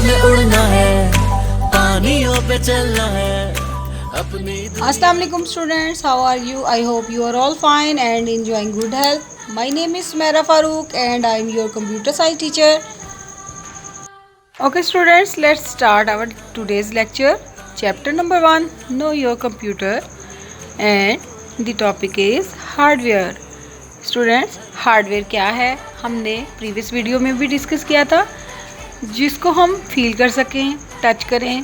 हमें उड़ना है, पानियों पे चलना है अपनी। Assalamu alaikum students, how are you? I hope you are all fine and enjoying good health. My name is Mera Farooq and I am your computer science teacher. Okay students, let's start our today's lecture. Chapter number 1, Know your computer, and the topic is hardware. Students, hardware क्या है हमने previous video में भी discuss किया था। जिसको हम feel कर सकें, टच करें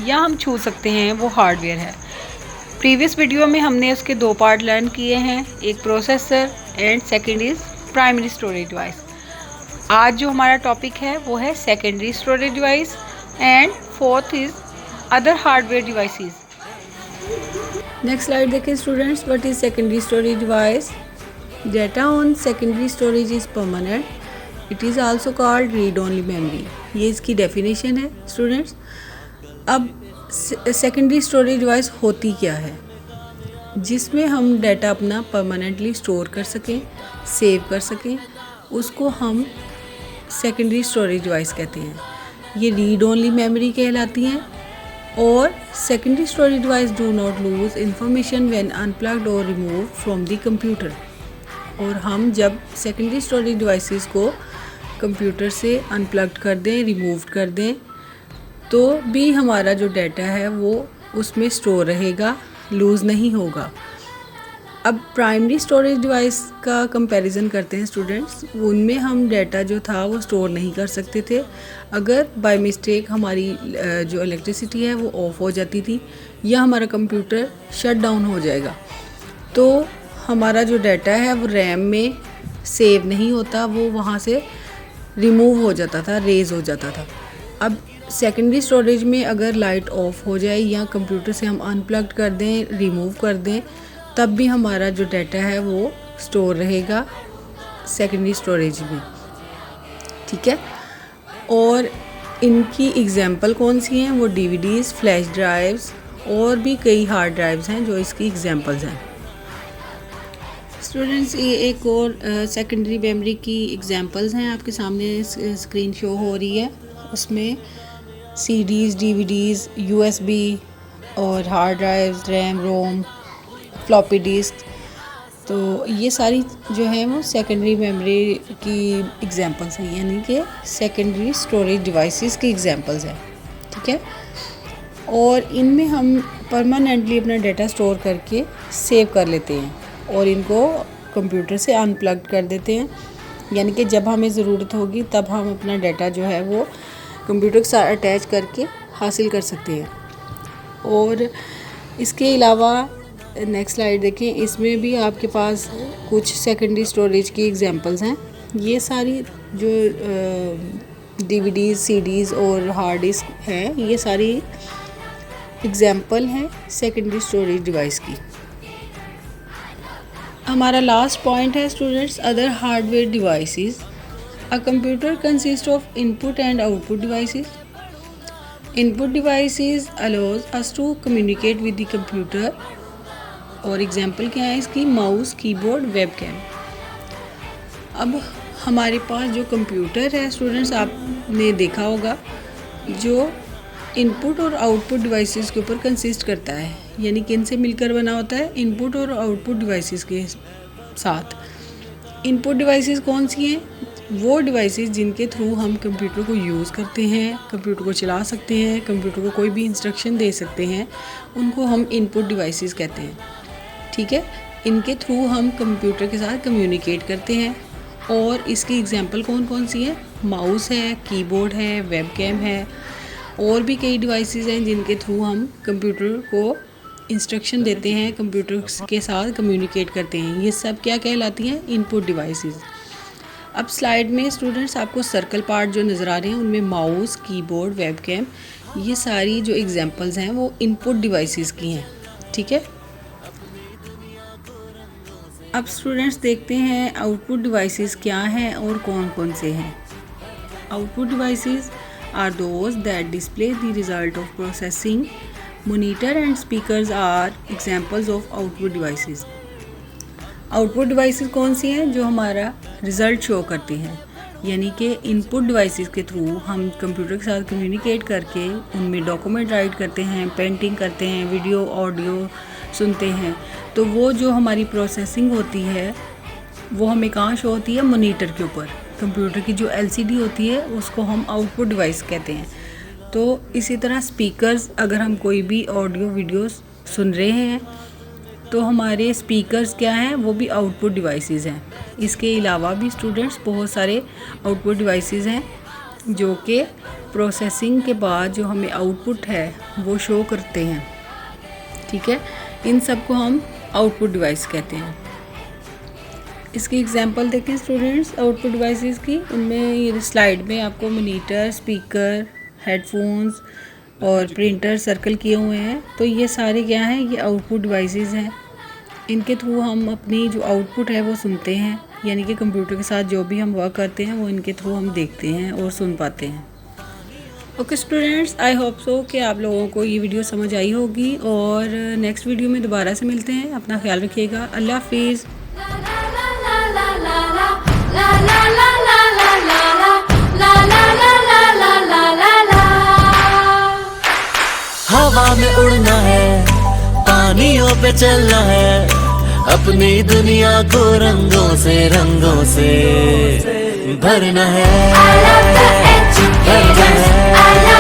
या हम छू सकते हैं, वो हार्डवेयर है। प्रीवियस वीडियो में हमने उसके दो पार्ट लर्न किए हैं, एक processor and second is primary storage device. आज जो हमारा टॉपिक है वो है secondary storage device and fourth is other hardware devices. Next slide देखें students, what is secondary storage device? Data on secondary storage is permanent, it is also called read only memory. ये इसकी definition है students. अब secondary storage device होती क्या है? जिसमें हम डाटा अपना परमानेंटली स्टोर कर सकें, सेव कर सकें, उसको हम सेकेंडरी स्टोरेज डिवाइस कहते हैं। ये रीड ओनली मेमोरी कहलाती हैं। और secondary storage device do not lose information when unplugged और रिमूव फ्रॉम द कंप्यूटर। और हम जब सेकेंडरी स्टोरेज डिवाइसेस को कंप्यूटर से अनप्लग्ड कर दें, रिमूव कर दें, तो भी हमारा जो डाटा है वो उसमें स्टोर रहेगा, लूज़ नहीं होगा। अब प्राइमरी स्टोरेज डिवाइस का कंपैरिजन करते हैं स्टूडेंट्स। उनमें हम डाटा जो था वो स्टोर नहीं कर सकते थे। अगर बाय मिस्टेक हमारी जो इलेक्ट्रिसिटी है वो ऑफ हो जाती थी या हमारा कंप्यूटर शट डाउन हो जाएगा, तो हमारा जो डाटा है वो रैम में सेव नहीं होता, वो वहाँ से रिमूव हो जाता था, रेज हो जाता था। अब सेकेंडरी स्टोरेज में अगर लाइट ऑफ हो जाए या कंप्यूटर से हम अनप्लग्ड कर दें, रिमूव कर दें, तब भी हमारा जो डाटा है वो स्टोर रहेगा सेकेंडरी स्टोरेज में, ठीक है। और इनकी एग्जांपल कौन सी हैं? वो डीवीडीज़, फ्लैश ड्राइव्स और भी कई हार्ड ड्राइव्स हैं जो इसकी एग्जांपल्स हैं। स्टूडेंट्स, ये एक और सेकेंडरी मेमोरी की एग्जांपल्स हैं, आपके सामने स्क्रीन शो हो रही है। उसमें सीडीज़, डीवीडीज़, यूएसबी और हार्ड ड्राइव्स, रैम, रोम, फ्लॉपी डिस्क, तो ये सारी जो है वो सेकेंडरी मेमोरी की एग्जांपल्स हैं, यानी कि सेकेंडरी स्टोरेज डिवाइसेस की एग्जांपल्स हैं, ठीक है। और इनमें हम परमानेंटली अपना डाटा स्टोर करके सेव कर लेते हैं और इनको कंप्यूटर से अनप्लग्ड कर देते हैं, यानी कि जब हमें ज़रूरत होगी तब हम अपना डाटा जो है वो कंप्यूटर के साथ अटैच करके हासिल कर सकते हैं। और इसके अलावा नेक्स्ट स्लाइड देखें, इसमें भी आपके पास कुछ सेकेंडरी स्टोरेज की एग्जांपल्स हैं। ये सारी जो डीवीडीज़, सीडीज़ और हार्ड डिस्क हैं, ये सारी एग्जांपल हैं सेकेंडरी स्टोरेज डिवाइस की। हमारा लास्ट पॉइंट है students, other hardware devices. A computer consist of input and output devices. Input devices allows us to communicate with the computer. और example क्या है इसकी? Mouse, keyboard, webcam. अब हमारे पास जो कंप्यूटर है स्टूडेंट्स, आपने देखा होगा, जो इनपुट और आउटपुट डिवाइसेस के ऊपर कंसिस्ट करता है, यानी कि इनसे मिलकर बना होता है, इनपुट और आउटपुट डिवाइसेस के साथ। इनपुट डिवाइसेस कौन सी हैं? वो डिवाइसेस जिनके थ्रू हम कंप्यूटर को यूज़ करते हैं, कंप्यूटर को चला सकते हैं, कंप्यूटर को कोई भी इंस्ट्रक्शन दे सकते हैं, उनको हम इनपुट डिवाइसेस कहते हैं, ठीक है। इनके थ्रू हम कंप्यूटर के साथ कम्युनिकेट करते हैं। और इसकी एग्जांपल कौन कौन सी है? माउस है, कीबोर्ड है, वेबकैम है, और भी कई डिवाइसेस हैं जिनके थ्रू हम कंप्यूटर को इंस्ट्रक्शन देते हैं, कंप्यूटर के साथ कम्युनिकेट करते हैं। ये सब क्या कहलाती हैं? Input devices. अब स्लाइड में स्टूडेंट्स आपको सर्कल पार्ट जो नज़र आ रहे हैं, उनमें माउस, कीबोर्ड, वेबकैम, ये सारी जो एग्जांपल्स हैं वो इनपुट डिवाइसेस की हैं, ठीक है। अब स्टूडेंट्स देखते हैं आउटपुट डिवाइसेस क्या हैं और कौन कौन से हैं। Output devices are those that display the result of processing. Monitor and speakers are examples of output devices. Output devices कौन सी हैं? जो हमारा रिज़ल्ट शो करती हैं, यानी कि इनपुट डिवाइसेस के थ्रू हम कंप्यूटर के साथ कम्युनिकेट करके उनमें डॉक्यूमेंट राइट करते हैं, पेंटिंग करते हैं, वीडियो ऑडियो सुनते हैं। तो वो जो हमारी प्रोसेसिंग होती है वो हमें कहाँ शो होती है? मॉनिटर के ऊपर। कंप्यूटर की जो एलसीडी होती है उसको हम आउटपुट डिवाइस कहते हैं। तो इसी तरह स्पीकर्स, अगर हम कोई भी ऑडियो वीडियो सुन रहे हैं तो हमारे स्पीकर्स क्या हैं? वो भी आउटपुट डिवाइसेस हैं। इसके अलावा भी स्टूडेंट्स बहुत सारे आउटपुट डिवाइसेस हैं जो कि प्रोसेसिंग के बाद जो हमें आउटपुट है वो शो करते हैं। ठीक है, इन सब को हम आउटपुट डिवाइस कहते हैं। इसकी एग्जांपल देखें स्टूडेंट्स आउटपुट डिवाइसेस की। उनमें ये स्लाइड में आपको मॉनिटर, स्पीकर, हेडफोन्स और प्रिंटर सर्कल किए हुए हैं। तो ये सारे क्या हैं? ये आउटपुट डिवाइसेस हैं। इनके थ्रू हम अपनी जो आउटपुट है वो सुनते हैं, यानी कि कंप्यूटर के साथ जो भी हम वर्क करते हैं वो इनके थ्रू हम देखते हैं और सुन पाते हैं। Okay students, I hope so कि आप लोगों को ये वीडियो समझ आई होगी और नेक्स्ट वीडियो में दोबारा से मिलते हैं। अपना ख्याल रखिएगा। अल्लाह हाफिज़। हवा में उड़ना है, पानियों पे चलना है, अपनी दुनिया को रंगों से भरना है, भरना है।